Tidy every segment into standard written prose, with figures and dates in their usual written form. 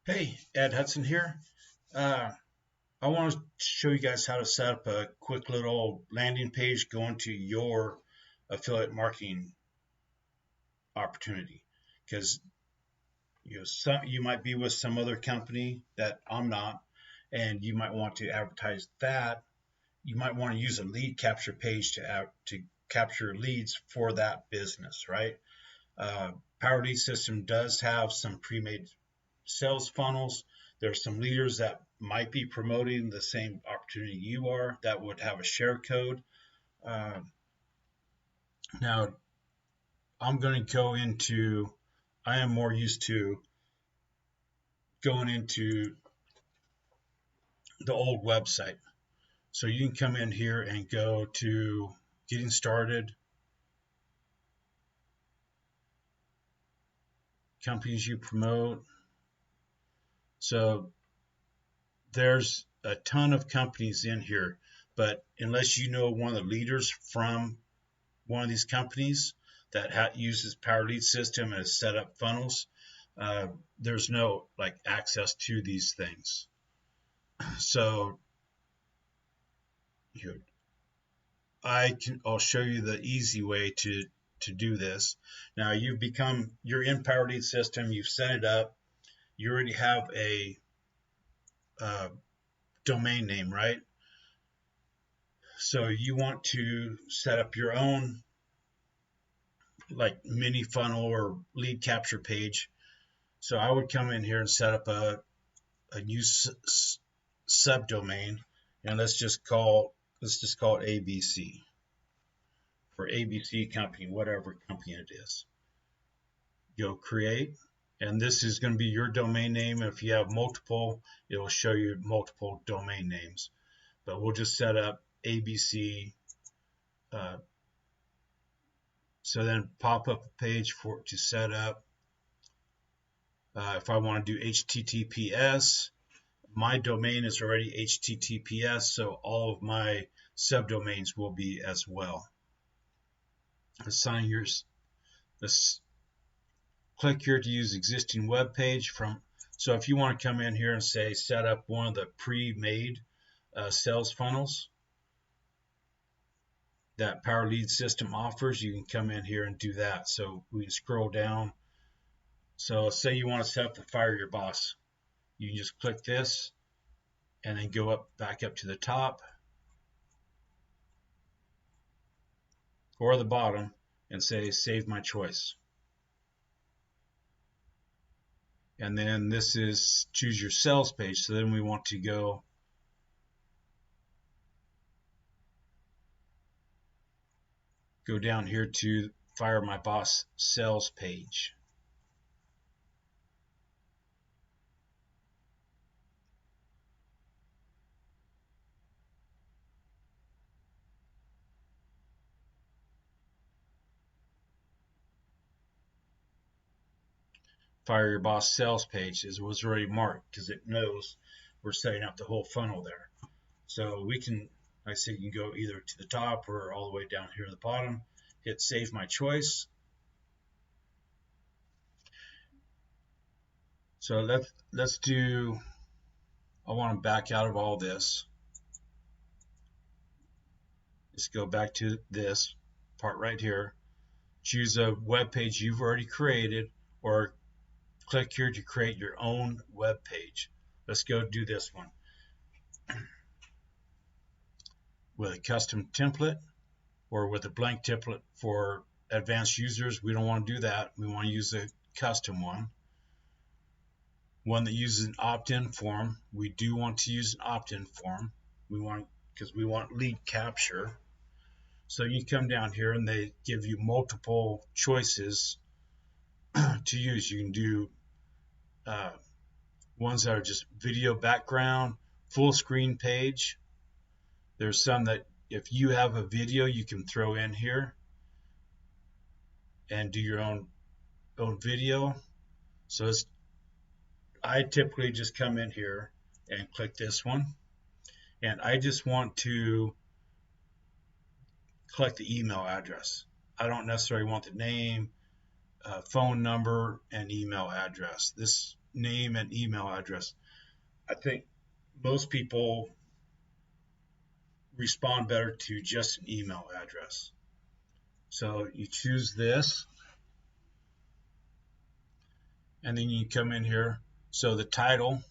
Hey, Ed Hudson here. Uh, I want to show you guys how to set up a quick little landing page going to your affiliate marketing opportunity. Because you might be with some other company that I'm not, and you might want to advertise that. You might want to use a lead capture page to capture leads for that business, right? Uh, Power Lead System does have some pre-made sales funnels. There's some leaders that might be promoting the same opportunity you are that would have a share code. Uh, Now, I'm going to go into, I am more used to going into the old website. So you can come in here and go to getting started, companies you promote. So there's a ton of companies in here, but unless you know one of the leaders from one of these companies that uses Power Lead System and has set up funnels, uh, there's no like access to these things. So here, I'll show you the easy way to do this. Now you're in Power Lead System, you've set it up, you already have a uh, domain name, right? So you want to set up your own like mini funnel or lead capture page. So I would come in here and set up a new subdomain, and let's just call it ABC for ABC company, whatever company it is. Go create, and this is going to be your domain name. If you have multiple, it will show you multiple domain names. But we'll just set up ABC. Uh, so then pop up a page to set up. If I want to do HTTPS, my domain is already HTTPS, so all of my subdomains will be as well. Assign yours. Let's click here to use existing web page from. So if you want to come in here and say set up one of the pre-made sales funnels that Power Lead System offers, you can come in here and do that. So we can scroll down. So say you want to set up the Fire Your Boss. You can just click this and then go back up to the top or the bottom and say save my choice. And then this is choose your sales page. So then we want to go down here to Fire My Boss sales page. Fire Your Boss sales page was already marked because it knows we're setting up the whole funnel there. So we can, I say you can go either to the top or all the way down here at the bottom, hit save my choice. So let's do, I want to back out of all this. Just go back to this part right here. Choose a web page you've already created or click here to create your own web page. Let's go do this one with a custom template or with a blank template for advanced users. We don't want to do that. We want to use a custom one that uses an opt-in form. We do want to use an opt-in form. Because we want lead capture. So you come down here and they give you multiple choices to use. You can do ones that are just video background, full screen page. There's some that if you have a video you can throw in here and do your own video. So I typically just come in here and click this one, and I just want to collect the email address. I don't necessarily want the name, phone number, and email address. This name and email address. I think most people respond better to just an email address. So you choose this, and then you come in here. So the title,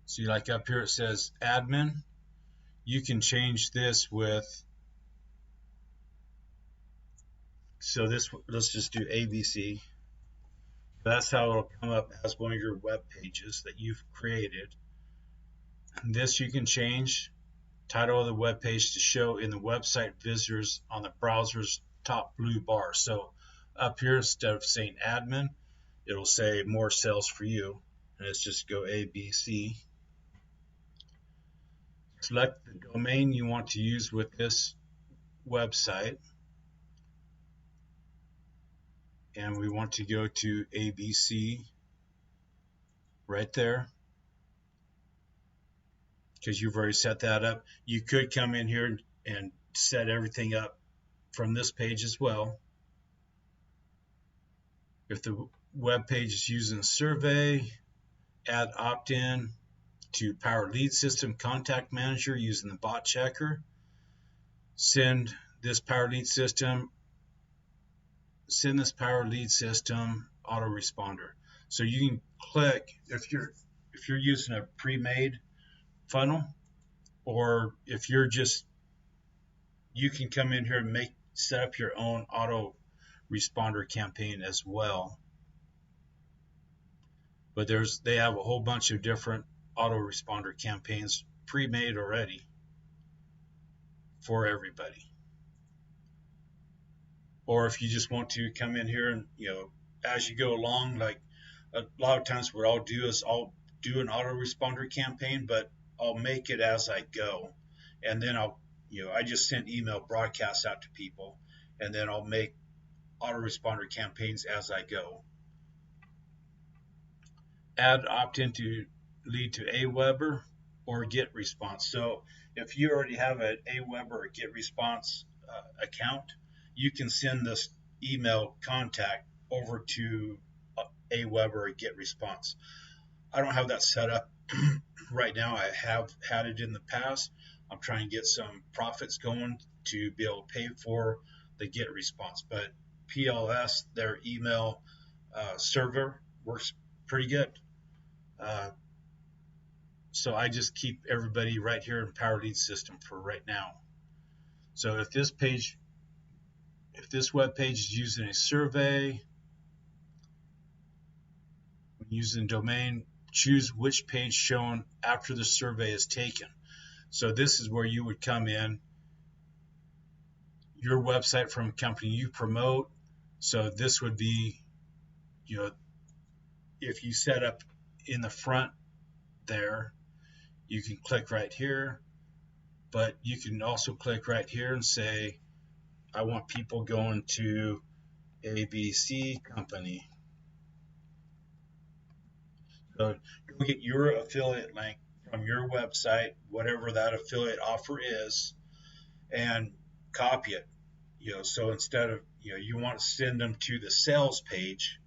see like up here it says admin. You can change this with, so this, let's just do ABC. That's how it'll come up as one of your web pages that you've created. This you can change. Title of the web page to show in the website visitors on the browser's top blue bar. So up here, instead of saying admin, it'll say more sales for you. And let's just go ABC. Select the domain you want to use with this website. And we want to go to ABC right there, because you've already set that up. You could come in here and set everything up from this page as well. If the web page is using a survey, add opt-in to Power Lead System Contact Manager using the bot checker. Send this Power Lead System autoresponder. So you can click if you're using a pre-made funnel, or if you're just, you can come in here and set up your own autoresponder campaign as well. But they have a whole bunch of different autoresponder campaigns pre-made already for everybody. Or if you just want to come in here and, as you go along, like a lot of times what I'll do is I'll do an autoresponder campaign, but I'll make it as I go. And then I just send email broadcasts out to people, and then I'll make autoresponder campaigns as I go. Add opt-in to lead to Aweber or GetResponse. So if you already have an Aweber or GetResponse account, you can send this email contact over to Aweber or GetResponse. I don't have that set up right now. I have had it in the past. I'm trying to get some profits going to be able to pay for the GetResponse, but PLS, their email server, works pretty good. So I just keep everybody right here in Power Lead System for right now. So if this web page is using a survey, when using domain, choose which page shown after the survey is taken. So this is where you would come in, your website from a company you promote. So this would be, if you set up in the front there, you can click right here, but you can also click right here and say, I want people going to ABC company. So go get your affiliate link from your website, whatever that affiliate offer is, and copy it. So instead of, you want to send them to the sales page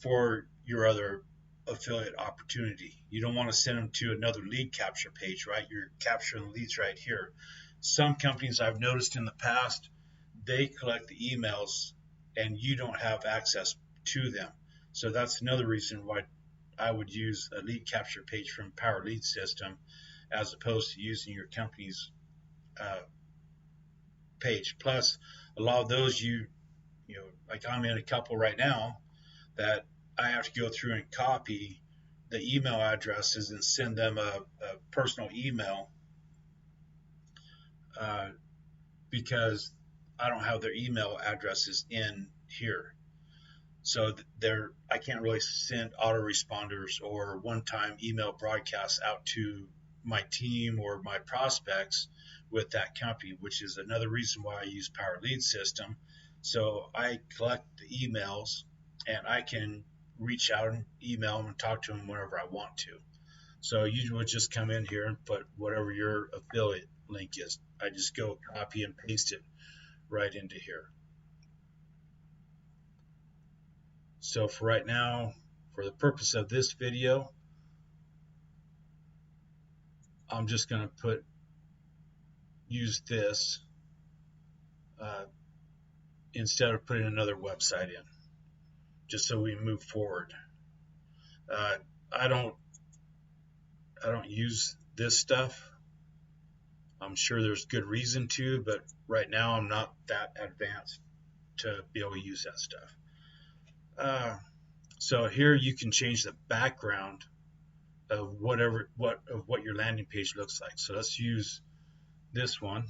for your other affiliate opportunity. You don't want to send them to another lead capture page, right? You're capturing leads right here. Some companies I've noticed in the past, they collect the emails and you don't have access to them. So that's another reason why I would use a lead capture page from Power Lead System as opposed to using your company's page. Plus, a lot of those like I'm in a couple right now that I have to go through and copy the email addresses and send them a personal email because I don't have their email addresses in here. So I can't really send autoresponders or one-time email broadcasts out to my team or my prospects with that company, which is another reason why I use Power Lead System. So I collect the emails and I can reach out and email them and talk to them whenever I want to. So you would just come in here and put whatever your affiliate link is. I just go copy and paste it right into here. So for right now, for the purpose of this video, I'm just going to use this instead of putting another website in, just so we move forward. I don't use this stuff. I'm sure there's good reason to, but right now I'm not that advanced to be able to use that stuff. So here you can change the background of what your landing page looks like. So let's use this one,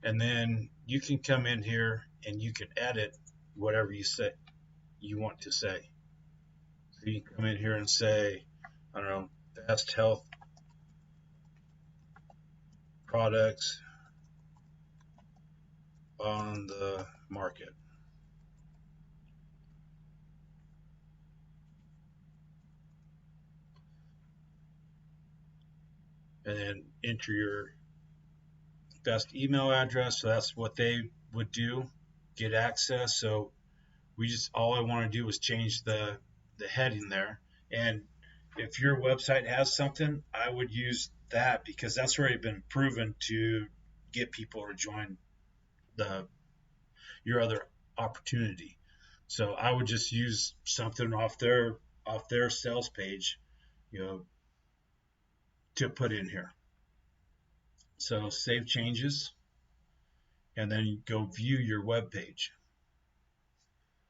and then you can come in here and you can edit whatever you want to say. So you can come in here and say, I don't know, best health products on the market. And then enter your best email address. So that's what they would do, get access. So all I want to do is change the heading there. And if your website has something, I would use that, because that's already been proven to get people to join your other opportunity. So I would just use something off their sales page, to put in here. So save changes, and then you go view your web page.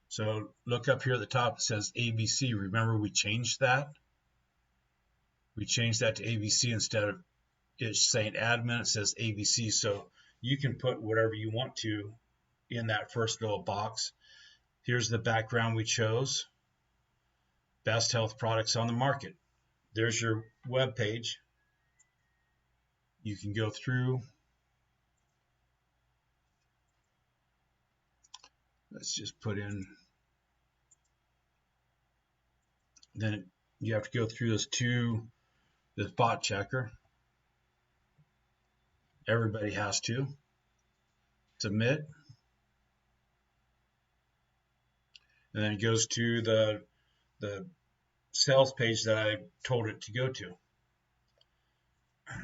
So look up here at the top, it says ABC. Remember we changed that? We changed that to ABC instead of it saying admin, it says ABC. So you can put whatever you want to in that first little box. Here's the background we chose. Best health products on the market. There's your web page. You can go through. Let's just put in. Then you have to go through this bot checker. Everybody has to submit. And then it goes to the sales page that I told it to go to.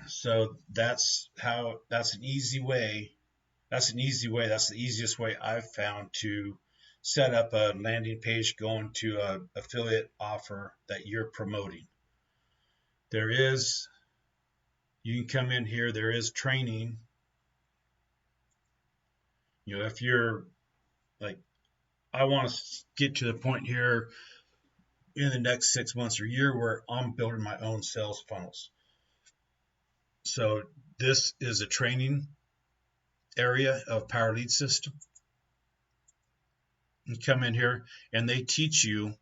So that's an easy way. That's the easiest way I've found to set up a landing page going to an affiliate offer that you're promoting. You can come in here, there is training. If you're like, I want to get to the point here in the next 6 months or year where I'm building my own sales funnels. So this is a training area of Power Lead System. You come in here and they teach you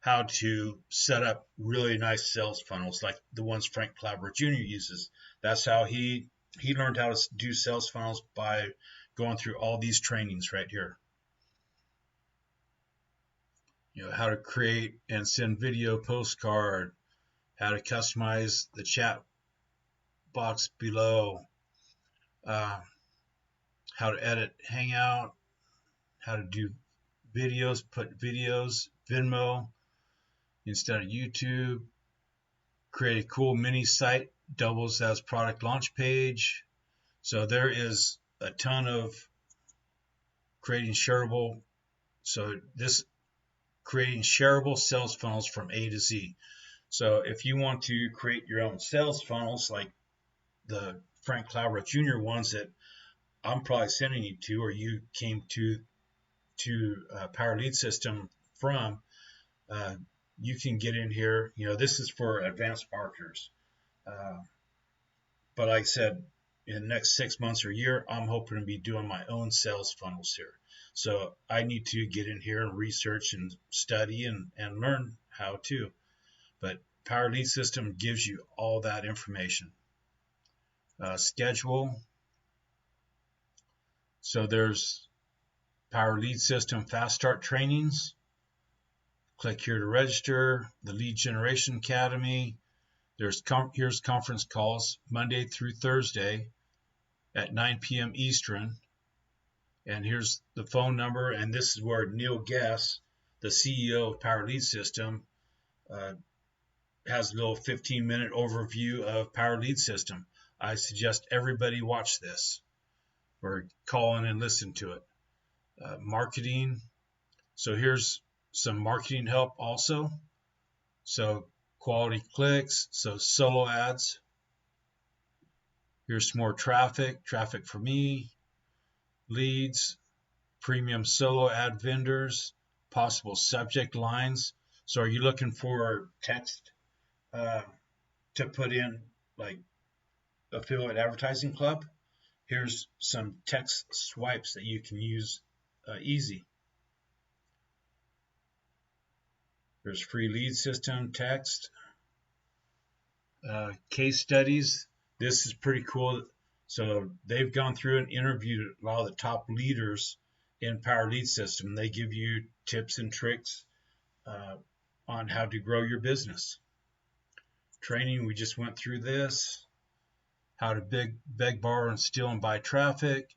how to set up really nice sales funnels like the ones Frank Calabro Jr. uses. That's how he learned how to do sales funnels, by going through all these trainings right here. How to create and send video postcard, how to customize the chat box below, how to edit Hangout, how to do videos, put videos, Venmo instead of YouTube, create a cool mini site, doubles as product launch page. So there is a ton of creating shareable. So this creating shareable sales funnels from A to Z. So if you want to create your own sales funnels like the Frank Calabro Jr. ones that I'm probably sending you to, or you came to Power Lead System from, you can get in here. This is for advanced marketers. But like I said, in the next 6 months or year, I'm hoping to be doing my own sales funnels here. So I need to get in here and research and study and learn how to. But Power Lead System gives you all that information. Schedule. So there's Power Lead System Fast Start trainings. Click here to register. The Lead Generation Academy. Here's conference calls Monday through Thursday at 9 p.m. Eastern. And here's the phone number, and this is where Neil Guess, the CEO of Power Lead System, uh, has a little 15-minute overview of Power Lead System. I suggest everybody watch this or call in and listen to it. Marketing. So here's some marketing help also. So quality clicks, so solo ads. Here's some more traffic for me, leads, premium solo ad vendors, possible subject lines. So are you looking for text uh, to put in, like affiliate advertising club? Here's some text swipes that you can use easy. There's free lead system text, case studies. This is pretty cool. So they've gone through and interviewed a lot of the top leaders in Power Lead System. They give you tips and tricks on how to grow your business. Training, we just went through this. How to beg, borrow, and steal and buy traffic.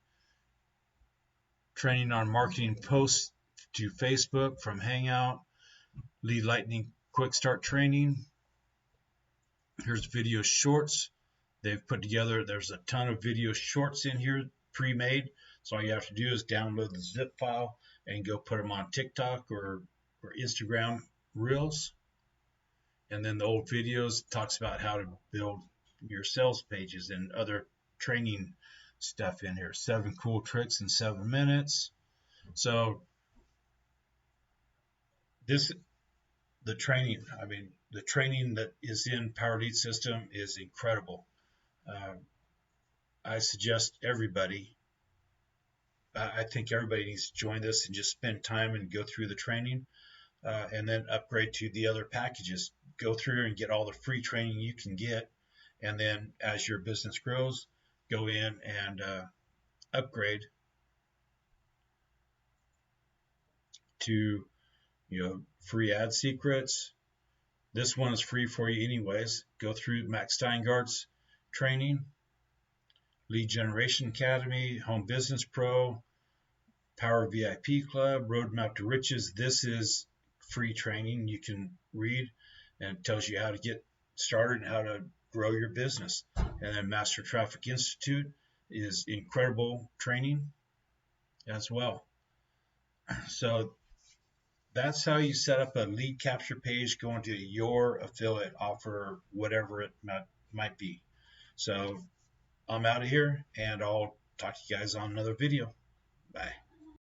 Training on marketing posts to Facebook from Hangout. Lead Lightning Quick Start training. Here's video shorts. They've put together, there's a ton of video shorts in here pre-made. So all you have to do is download the zip file and go put them on TikTok or Instagram Reels. And then the old videos talks about how to build your sales pages and other training stuff in here. 7 cool tricks in 7 minutes. So the training that is in Power Lead System is incredible. I suggest everybody, I think everybody needs to join this and just spend time and go through the training and then upgrade to the other packages. Go through and get all the free training you can get. And then as your business grows, go in and upgrade to, free ad secrets. This one is free for you anyways. Go through Max Steingart's training, Lead Generation Academy, Home Business Pro, Power VIP Club, Roadmap to Riches. This is free training you can read, and it tells you how to get started and how to grow your business. And then Master Traffic Institute is incredible training as well. So that's how you set up a lead capture page going to your affiliate offer, whatever it might be. So I'm out of here, and I'll talk to you guys on another video. Bye.